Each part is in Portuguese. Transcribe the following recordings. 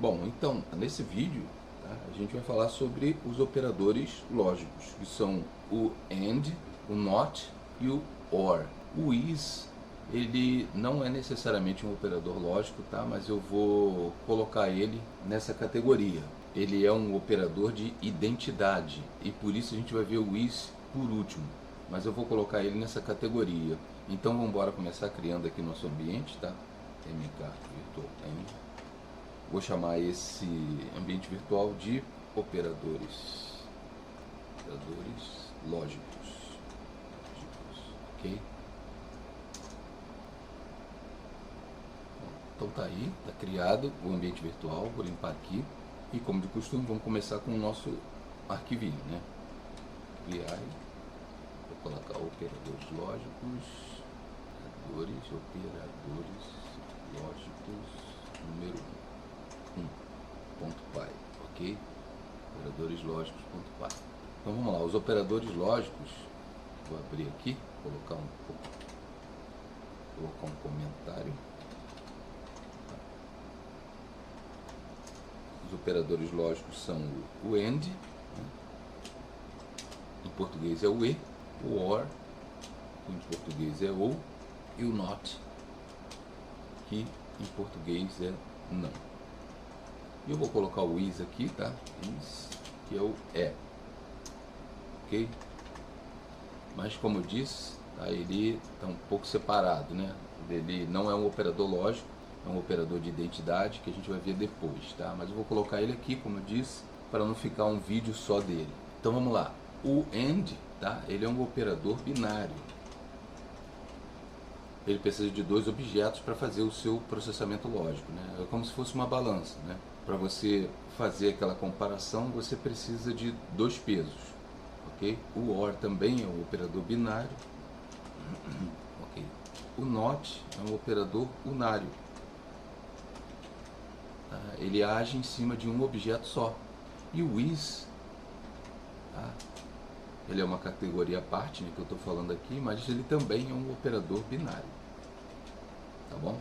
Bom, então, nesse vídeo, tá, a gente vai falar sobre os operadores lógicos, que são o AND, o NOT e o OR. O IS, ele não é necessariamente um operador lógico, tá, mas eu vou colocar ele nessa categoria. Ele é um operador de identidade e por isso a gente vai ver o IS por último, mas eu vou colocar ele nessa categoria. Então vamos embora começar criando aqui nosso ambiente, tá? MK Virtual Env. Vou chamar esse ambiente virtual de operadores lógicos, ok? Então tá aí, tá criado o ambiente virtual. Vou limpar aqui e, como de costume, vamos começar com o nosso arquivinho, né? VI, vou colocar operadores lógicos, operadores lógicos número 1.py, ok? Operadores lógicos.py. Então vamos lá, os operadores lógicos, vou abrir aqui, colocar um comentário. Os operadores lógicos são o AND, né? Em português é o E, o OR, que em português é o, e o NOT, que em português é não. E eu vou colocar o IS aqui, tá? IS, que é o E, ok? Mas como eu disse, tá, ele está um pouco separado, né? Ele não é um operador lógico, é um operador de identidade que a gente vai ver depois, tá? Mas eu vou colocar ele aqui, como eu disse, para não ficar um vídeo só dele. Então vamos lá. O AND, tá? Ele é um operador binário. Ele precisa de dois objetos para fazer o seu processamento lógico, né? É como se fosse uma balança, né? Para você fazer aquela comparação, você precisa de dois pesos, ok? O OR também é um operador binário, ok? O NOT é um operador unário. Ele age em cima de um objeto só. E o IS, tá? Ele é uma categoria à parte, né, que eu estou falando aqui, mas ele também é um operador binário. Tá bom?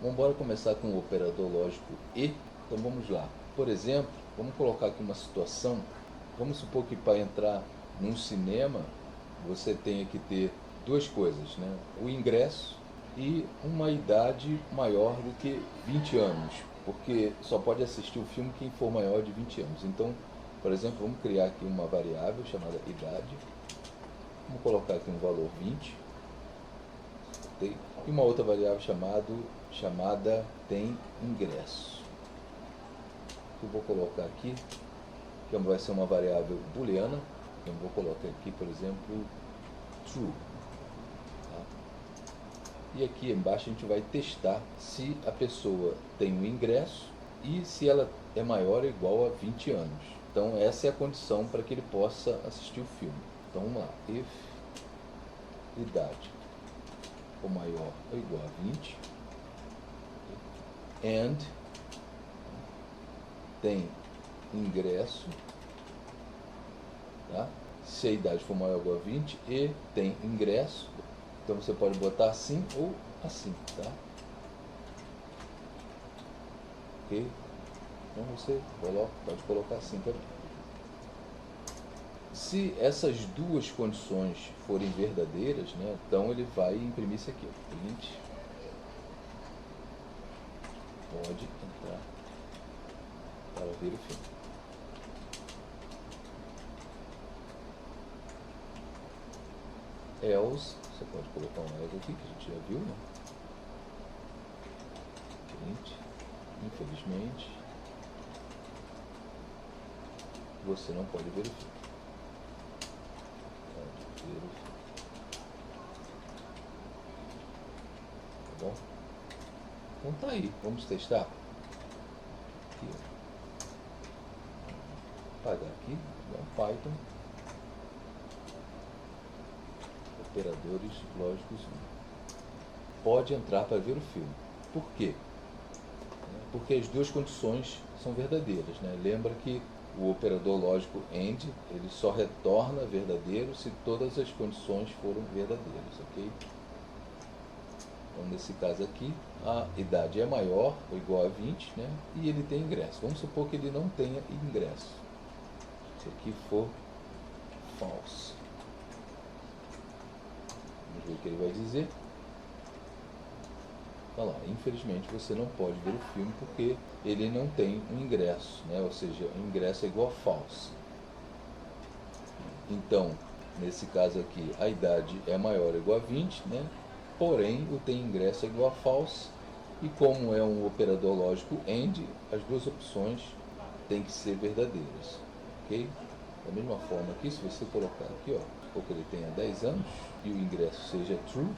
Vamos embora começar com o operador lógico E. Então vamos lá. Por exemplo, vamos colocar aqui uma situação. Vamos supor que para entrar num cinema, você tenha que ter duas coisas, né? O ingresso e uma idade maior do que 20 anos. Porque só pode assistir o filme quem for maior de 20 anos. Então, por exemplo, vamos criar aqui uma variável chamada idade. Vamos colocar aqui um valor 20. E uma outra variável chamada tem ingresso. Eu vou colocar aqui, que vai ser uma variável booleana. Eu vou colocar aqui, por exemplo, true. Tá? E aqui embaixo a gente vai testar se a pessoa tem um ingresso e se ela é maior ou igual a 20 anos. Então essa é a condição para que ele possa assistir o filme. Então vamos lá, if idade for maior ou igual a 20 and tem ingresso, tá? Se a idade for maior ou igual a 20 e tem ingresso, então você pode botar assim ou assim, tá? Ok? Então você pode colocar assim também. Se essas duas condições forem verdadeiras, né, então ele vai imprimir isso aqui, print, pode entrar para ver o filme. Else, você pode colocar um else aqui, que a gente já viu, né? Print, infelizmente, você não pode ver o filme. Pode ver o filme. Tá bom? Então tá aí, vamos testar. Aqui, apagar aqui, Python, operadores lógicos 1. Pode entrar para ver o filme. Por quê? Porque as duas condições são verdadeiras, né? Lembra que o operador lógico AND, ele só retorna verdadeiro se todas as condições foram verdadeiras, ok? Então, nesse caso aqui, a idade é maior ou igual a 20, né? E ele tem ingresso. Vamos supor que ele não tenha ingresso. Se aqui for false. Vamos ver o que ele vai dizer. Olha lá, infelizmente você não pode ver o filme porque ele não tem um ingresso, né? Ou seja, o ingresso é igual a false. Então, nesse caso aqui, a idade é maior ou igual a 20, né? Porém, o tem ingresso é igual a false. E como é um operador lógico AND, as duas opções têm que ser verdadeiras. Ok? Da mesma forma aqui, se você colocar aqui, ó, porque ele tenha 10 anos e o ingresso seja true,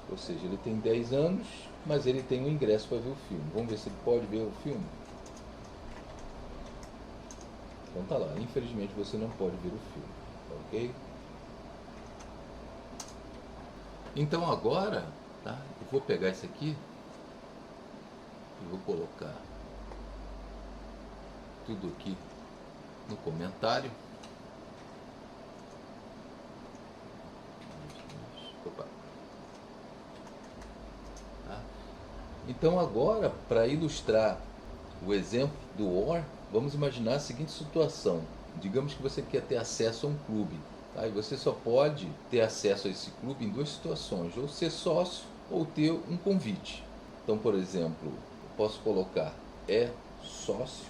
ou seja, ele tem 10 anos, mas ele tem um ingresso para ver o filme. Vamos ver se ele pode ver o filme. Então tá lá, infelizmente você não pode ver o filme, ok? Então agora, tá? Eu vou pegar esse aqui e vou colocar tudo aqui no comentário. Opa. Tá? Então agora, para ilustrar o exemplo do OR, vamos imaginar a seguinte situação. Digamos que você quer ter acesso a um clube. Tá? E você só pode ter acesso a esse clube em duas situações. Ou ser sócio ou ter um convite. Então, por exemplo, eu posso colocar é sócio.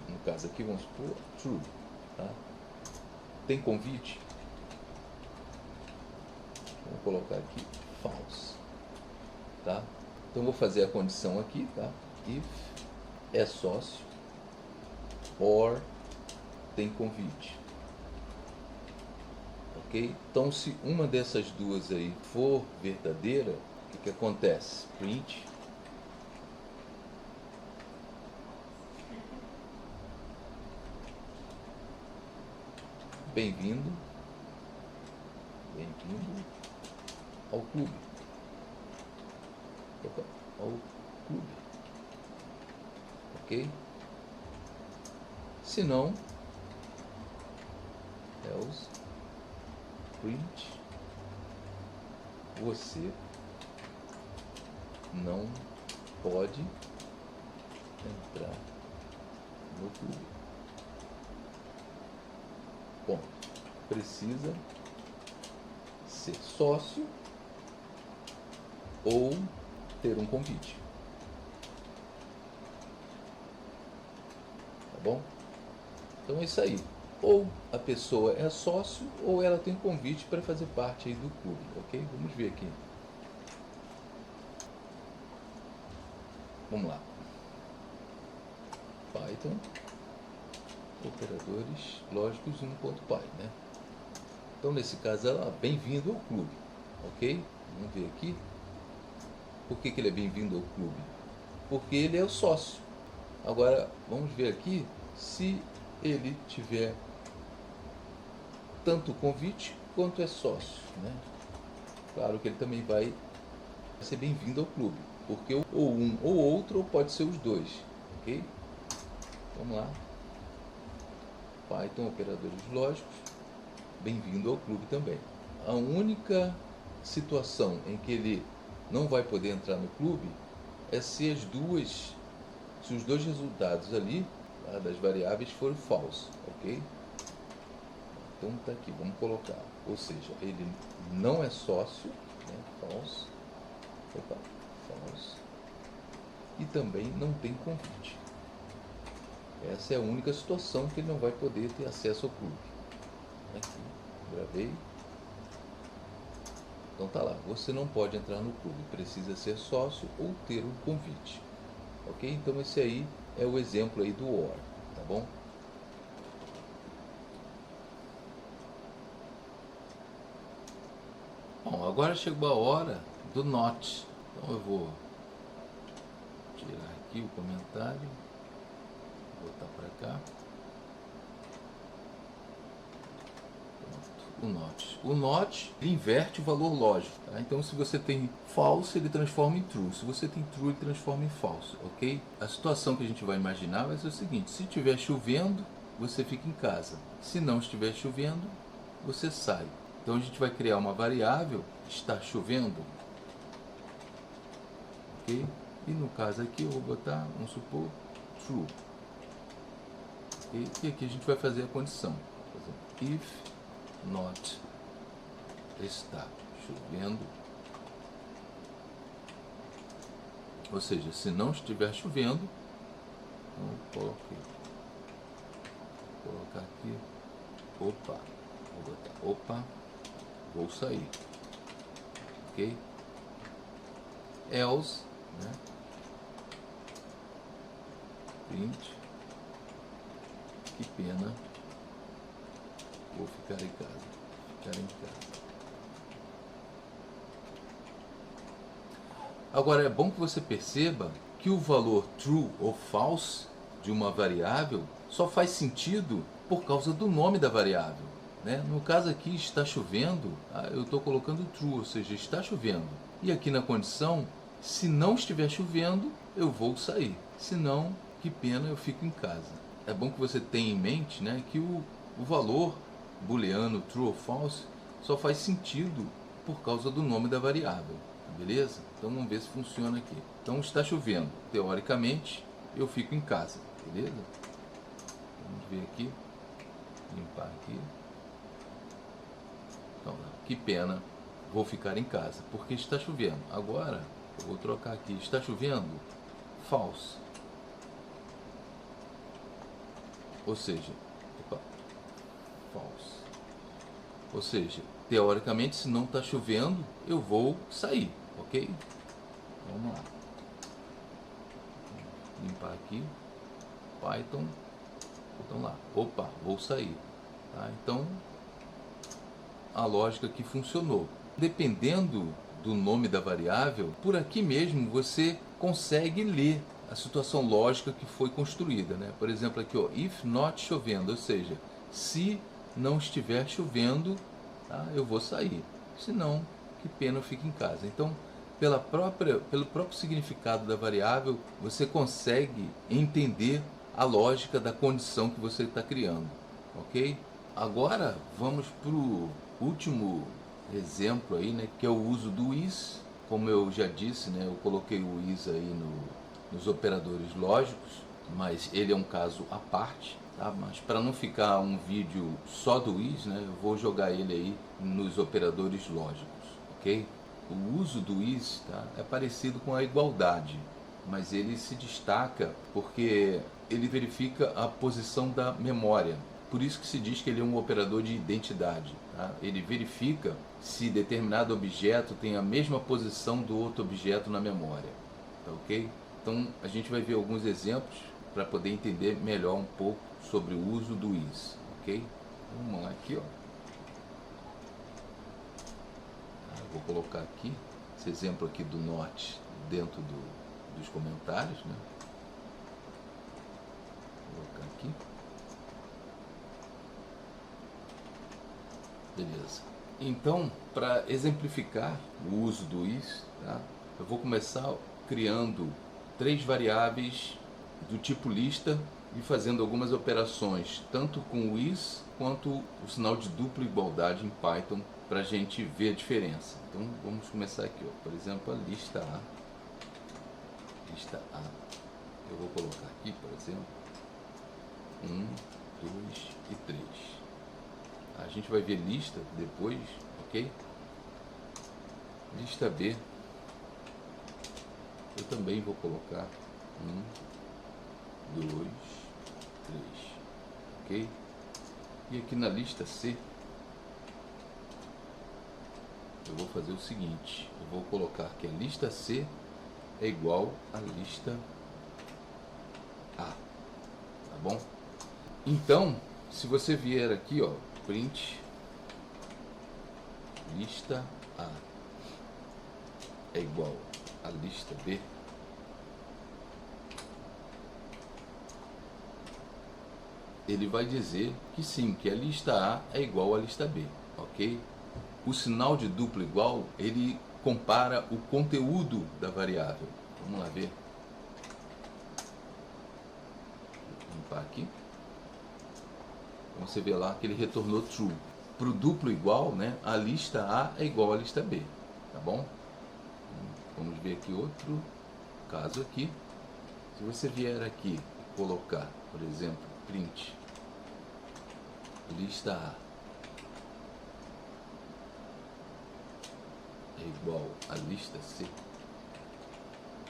No caso aqui, vamos supor true. Tá? Tem convite? Vou colocar aqui false. Tá? Então vou fazer a condição aqui, tá? If é sócio or tem convite. Ok? Então se uma dessas duas aí for verdadeira, o que acontece? Print bem-vindo ao clube. Ao clube. Ok? Se não, else print você não pode entrar no clube. Bom, precisa ser sócio ou ter um convite. Tá bom? Então é isso aí. Ou a pessoa é sócio ou ela tem convite para fazer parte aí do clube, ok? Vamos ver aqui. Vamos lá. Python, operadores lógicos 1.py, né? Então nesse caso ela bem-vindo ao clube, ok? Vamos ver aqui. Por que ele é bem-vindo ao clube? Porque ele é o sócio. Agora vamos ver aqui se ele tiver tanto convite quanto é sócio, né? Claro que ele também vai ser bem-vindo ao clube, porque ou um ou outro, ou pode ser os dois, ok? Vamos lá. Python, operadores lógicos, bem-vindo ao clube também. A única situação em que ele não vai poder entrar no clube é se os dois resultados ali, tá, das variáveis forem false, ok? Então tá aqui, vamos colocar, ou seja, ele não é sócio, né, false, false, e também não tem convite. Essa é a única situação que ele não vai poder ter acesso ao clube. Aqui, gravei. Então tá lá, você não pode entrar no clube, precisa ser sócio ou ter um convite. Ok? Então esse aí é o exemplo aí do OR, tá bom? Bom, agora chegou a hora do NOT. Então eu vou tirar aqui o comentário, voltar para cá. O NOT. O NOT inverte o valor lógico. Tá? Então, se você tem false, ele transforma em true. Se você tem true, ele transforma em false. Ok? A situação que a gente vai imaginar vai ser o seguinte: se estiver chovendo, você fica em casa. Se não estiver chovendo, você sai. Então a gente vai criar uma variável, está chovendo, ok? E no caso aqui eu vou botar, vamos supor, true. Okay? E aqui a gente vai fazer a condição. Por exemplo, if not está chovendo, ou seja, se não estiver chovendo, então eu vou colocar aqui, opa, vou botar, opa, vou sair, ok? Else, né? Print, que pena, vou ficar em casa. Agora é bom que você perceba que o valor true ou false de uma variável só faz sentido por causa do nome da variável, né? No caso aqui está chovendo, eu estou colocando true, ou seja, está chovendo. E aqui na condição, se não estiver chovendo, eu vou sair. Se não, que pena, eu fico em casa. É bom que você tenha em mente, né, que o valor booleano true ou false só faz sentido por causa do nome da variável. Beleza? Então vamos ver se funciona aqui. Então está chovendo. Teoricamente, eu fico em casa. Beleza? Vamos ver aqui. Limpar aqui. Então, que pena. Vou ficar em casa. Porque está chovendo. Agora, eu vou trocar aqui. Está chovendo? False. Ou seja, false. Ou seja, teoricamente, se não está chovendo, eu vou sair. Ok? Vamos lá. Limpar aqui. Python. Então lá. Opa, vou sair. Tá? Então, a lógica aqui funcionou. Dependendo do nome da variável, por aqui mesmo você consegue ler a situação lógica que foi construída, né? Por exemplo, aqui, ó, if not chovendo, ou seja, se não estiver chovendo, tá, eu vou sair. Se não, que pena, eu fico em casa. Então, pelo próprio significado da variável, você consegue entender a lógica da condição que você está criando, ok? Agora vamos para o último exemplo aí, né, que é o uso do is. Como eu já disse, né, eu coloquei o is aí nos operadores lógicos, mas ele é um caso à parte, tá? Mas para não ficar um vídeo só do is, né, eu vou jogar ele aí nos operadores lógicos, ok? O uso do is, tá, é parecido com a igualdade, mas ele se destaca porque ele verifica a posição da memória. Por isso que se diz que ele é um operador de identidade. Tá? Ele verifica se determinado objeto tem a mesma posição do outro objeto na memória. Tá, ok? Então a gente vai ver alguns exemplos para poder entender melhor um pouco sobre o uso do is. Ok? Vamos lá aqui, ó. Vou colocar aqui esse exemplo aqui do not dentro dos comentários, né? Vou colocar aqui. Beleza. Então, para exemplificar o uso do is, tá? Eu vou começar criando 3 variáveis do tipo lista e fazendo algumas operações, tanto com o is quanto o sinal de dupla igualdade em Python, para a gente ver a diferença. Então vamos começar aqui, ó. Por exemplo, a lista A. Lista A. Eu vou colocar aqui, por exemplo, 1, 2 e 3. A gente vai ver lista depois, ok? Lista B. Eu também vou colocar 1, 2, 3, ok? E aqui na lista C, eu vou fazer o seguinte, eu vou colocar que a lista C é igual à lista A, tá bom? Então, se você vier aqui, ó, print lista A é igual à lista B, ele vai dizer que sim, que a lista A é igual à lista B, ok? O sinal de duplo igual, ele compara o conteúdo da variável. Vamos lá ver. Vou limpar aqui. Então você vê lá que ele retornou true. para o duplo igual, né, a lista A é igual à lista B, tá bom? Vamos ver aqui outro caso aqui. Se você vier aqui e colocar, por exemplo, print lista A é igual à lista C,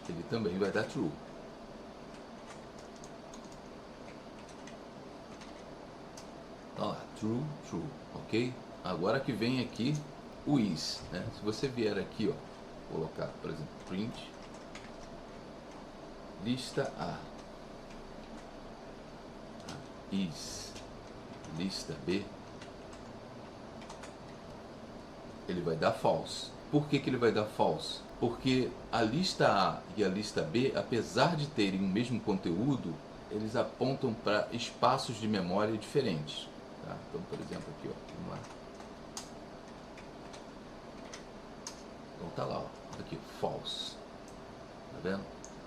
ele também vai dar true. Olha lá, true, true, ok? Agora que vem aqui o is, né? Se você vier aqui, ó, colocar, por exemplo, print lista A is lista B, ele vai dar false. Por que ele vai dar false? Porque a lista A e a lista B, apesar de terem o mesmo conteúdo, eles apontam para espaços de memória diferentes. Tá? Então, por exemplo, aqui, ó, vamos lá. Então tá lá, ó, aqui, false. Tá vendo?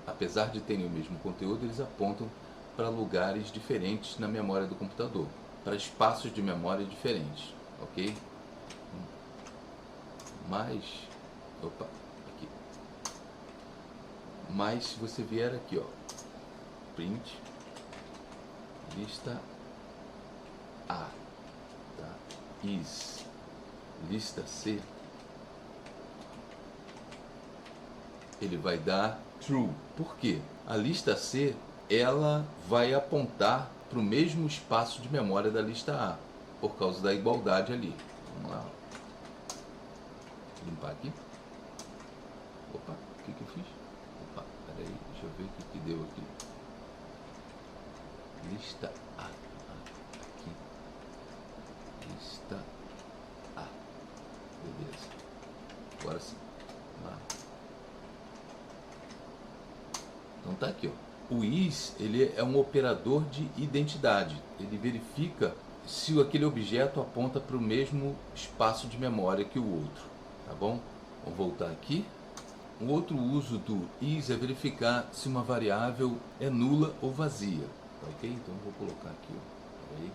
Apesar de terem o mesmo conteúdo, eles apontam para lugares diferentes na memória do computador, para espaços de memória diferentes, ok? Mas, opa, aqui. Mas se você vier aqui, ó, print lista A, tá? Is lista C, ele vai dar true. Por quê? A lista C, ela vai apontar para o mesmo espaço de memória da lista A, por causa da igualdade ali. Vamos lá. Limpar aqui. Opa, o que eu fiz? Opa, peraí, deixa eu ver o que deu aqui. Lista A. Aqui. Lista A. Beleza. Agora sim. Lá. Então tá aqui, ó. O is, ele é um operador de identidade. Ele verifica se aquele objeto aponta para o mesmo espaço de memória que o outro. Tá bom? Vamos voltar aqui. Um outro uso do is é verificar se uma variável é nula ou vazia. Tá ok? Então eu vou colocar aqui, ó. Peraí.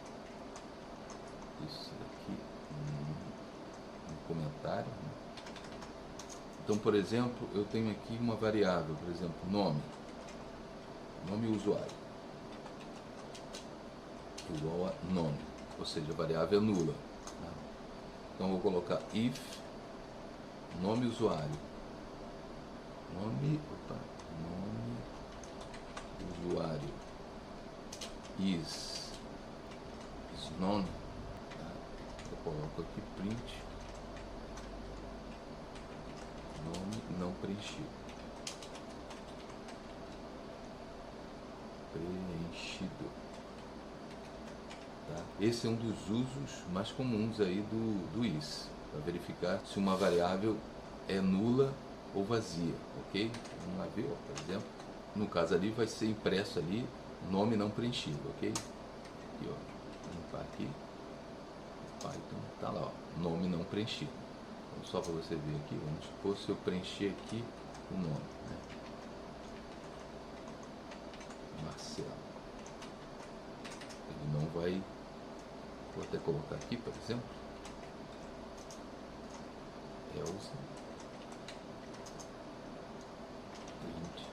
Isso aqui um comentário. Né? Então, por exemplo, eu tenho aqui uma variável, por exemplo, nome usuário igual a nome, ou seja, a variável é nula. Tá? Então eu vou colocar if nome usuário nome usuário is none, tá? Eu coloco aqui print nome não preenchido. Tá? Esse é um dos usos mais comuns aí do is, para verificar se uma variável é nula ou vazia, ok? Vamos lá ver, ó, por exemplo, no caso ali vai ser impresso ali nome não preenchido, ok? Aqui, ó, vou limpar aqui, Python, tá lá, ó, nome não preenchido. Então, só para você ver aqui, vamos supor se eu preencher aqui o nome, né? Marcelo. Ele não vai. Vou até colocar aqui, por exemplo. Elsa. Print.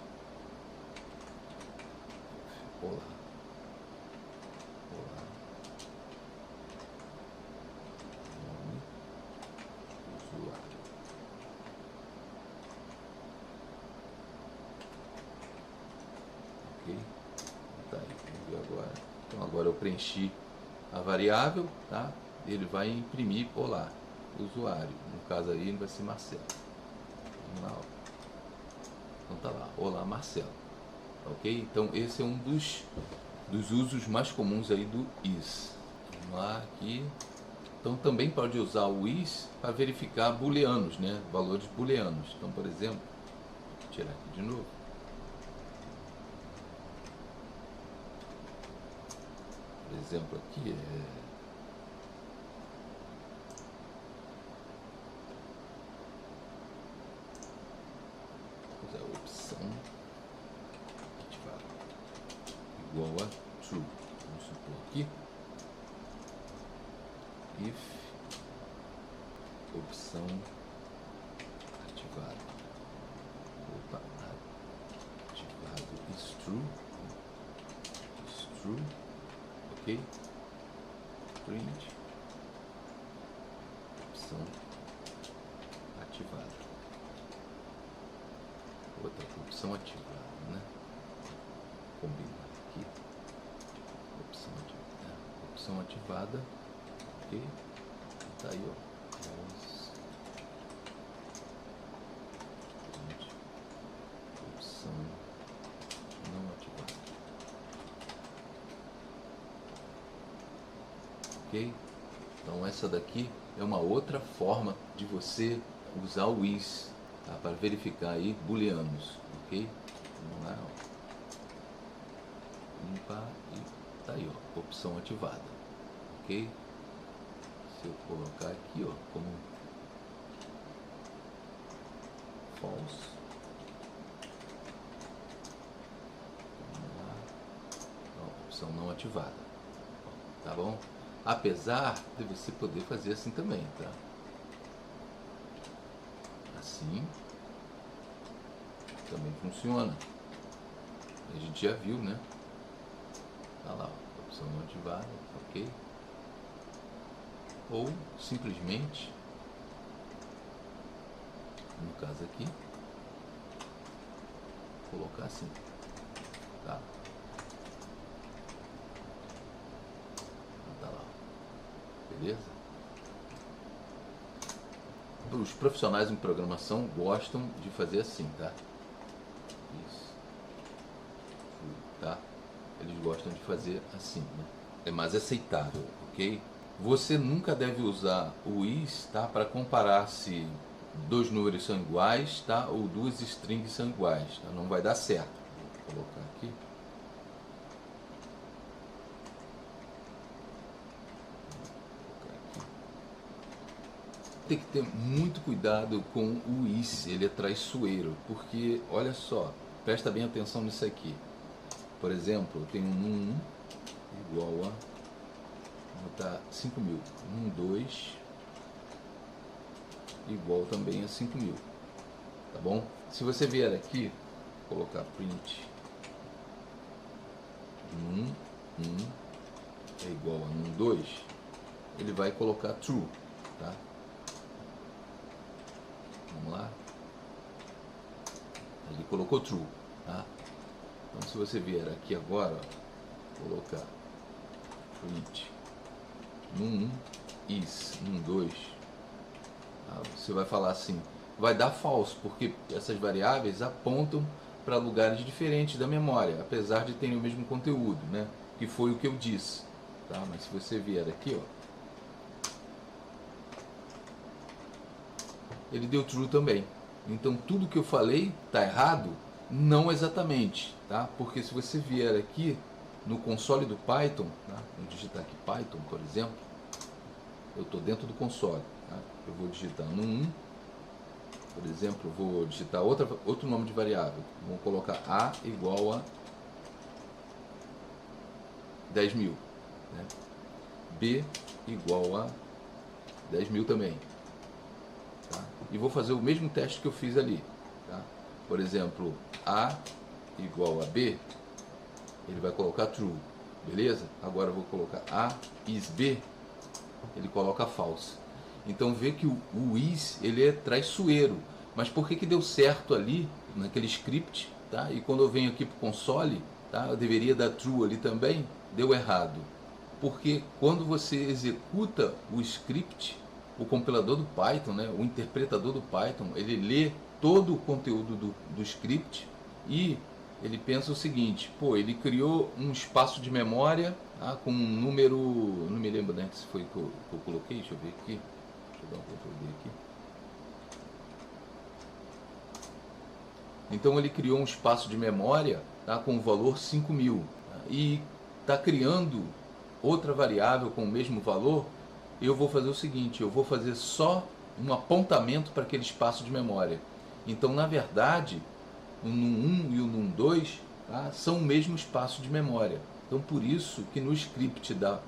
Olá. Olá. Nome. Usuário. Ok? Tá aí, vamos ver agora. Então agora eu preenchi a variável, tá? Ele vai imprimir olá, usuário. No caso aí vai ser Marcelo. Vamos lá, ó. Então tá lá, olá Marcelo. Ok? Então esse é um dos usos mais comuns aí do is. Vamos lá aqui. Então também pode usar o is para verificar booleanos, né? Valores booleanos. Então, por exemplo, vou tirar aqui de novo. Por exemplo, aqui vou usar a opção igual a true. Vamos supor aqui if ok? Print, opção ativada. Outra opção ativada, né? Combina aqui. Opção ativada, ok? Tá aí, ó. Opção não ativada. Ok? Então essa daqui é uma outra forma de você usar o is, tá? Para verificar aí booleanos, ok? Vamos lá, ó. Limpar e tá aí, ó, opção ativada, ok? Se eu colocar aqui, ó, como false, vamos lá, ó, opção não ativada, tá bom? Apesar de você poder fazer assim também, tá? Assim também funciona. A gente já viu, né? Tá lá, ó, opção não ativada, ok? Ou simplesmente, no caso aqui, colocar assim, tá? Tá lá, beleza? Os profissionais em programação gostam de fazer assim, tá? Isso, tá? Eles gostam de fazer assim, né? É mais aceitável, ok? Você nunca deve usar o is, tá? Para comparar se dois números são iguais, tá? Ou duas strings são iguais, tá? Não vai dar certo. Vou colocar aqui. Tem que ter muito cuidado com o is, ele é traiçoeiro, porque, olha só, presta bem atenção nisso aqui. Por exemplo, eu tenho um 1 igual a, vou botar 5.000, 2 igual também a 5.000, tá bom? Se você vier aqui, colocar print 1 é igual a 2, ele vai colocar true, tá? Vamos lá. Ele colocou true, tá? Então se você vier aqui agora, ó, colocar print 1 is 2, tá? Você vai falar assim, vai dar false, porque essas variáveis apontam para lugares diferentes da memória, apesar de terem o mesmo conteúdo, né? Que foi o que eu disse, tá? Mas se você vier aqui, ó, ele deu true também. Então tudo que eu falei está errado? Não exatamente, tá? Porque se você vier aqui no console do Python, tá? Vou digitar aqui Python, por exemplo, eu estou dentro do console, tá? Eu vou digitar no 1, por exemplo, vou digitar outro nome de variável, vou colocar A igual a 10.000, né? B igual a 10.000 também. Tá? E vou fazer o mesmo teste que eu fiz ali, tá? Por exemplo, A igual a B, ele vai colocar true, beleza? Agora eu vou colocar A is B, ele coloca false. Então vê que o is, ele é traiçoeiro, mas por que deu certo ali naquele script, tá? E quando eu venho aqui para o console, tá? Eu deveria dar true ali também, deu errado, porque quando você executa o script, o compilador do Python, né, o interpretador do Python, ele lê todo o conteúdo do script e ele pensa o seguinte, pô, ele criou um espaço de memória, tá, com um número, não me lembro, né, se foi que eu coloquei, deixa eu ver aqui, deixa eu dar um Ctrl V aqui. Então ele criou um espaço de memória, tá, com o valor 5.000, tá, e está criando outra variável com o mesmo valor. Eu vou fazer o seguinte, eu vou fazer só um apontamento para aquele espaço de memória. Então, na verdade, o num1 e o num2, tá, são o mesmo espaço de memória. Então, por isso que no script da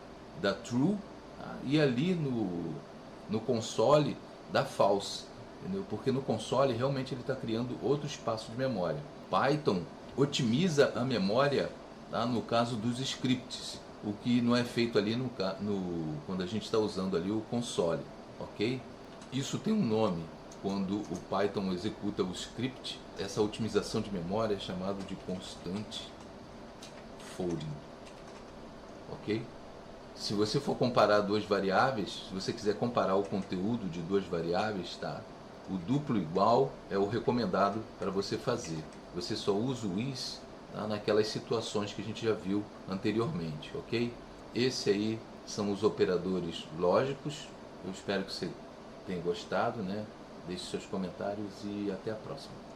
true, tá, e ali no console dá false, entendeu? Porque no console realmente ele está criando outro espaço de memória. Python otimiza a memória, tá, no caso dos scripts. o que não é feito ali quando a gente está usando ali o console, ok? Isso tem um nome. Quando o Python executa o script, essa otimização de memória é chamado de constant folding, ok? Se você for comparar duas variáveis, se você quiser comparar o conteúdo de duas variáveis, tá? O duplo igual é o recomendado para você fazer. Você só usa o is, tá, naquelas situações que a gente já viu anteriormente, ok? Esse aí são os operadores lógicos. Eu espero que você tenha gostado, né? Deixe seus comentários e até a próxima.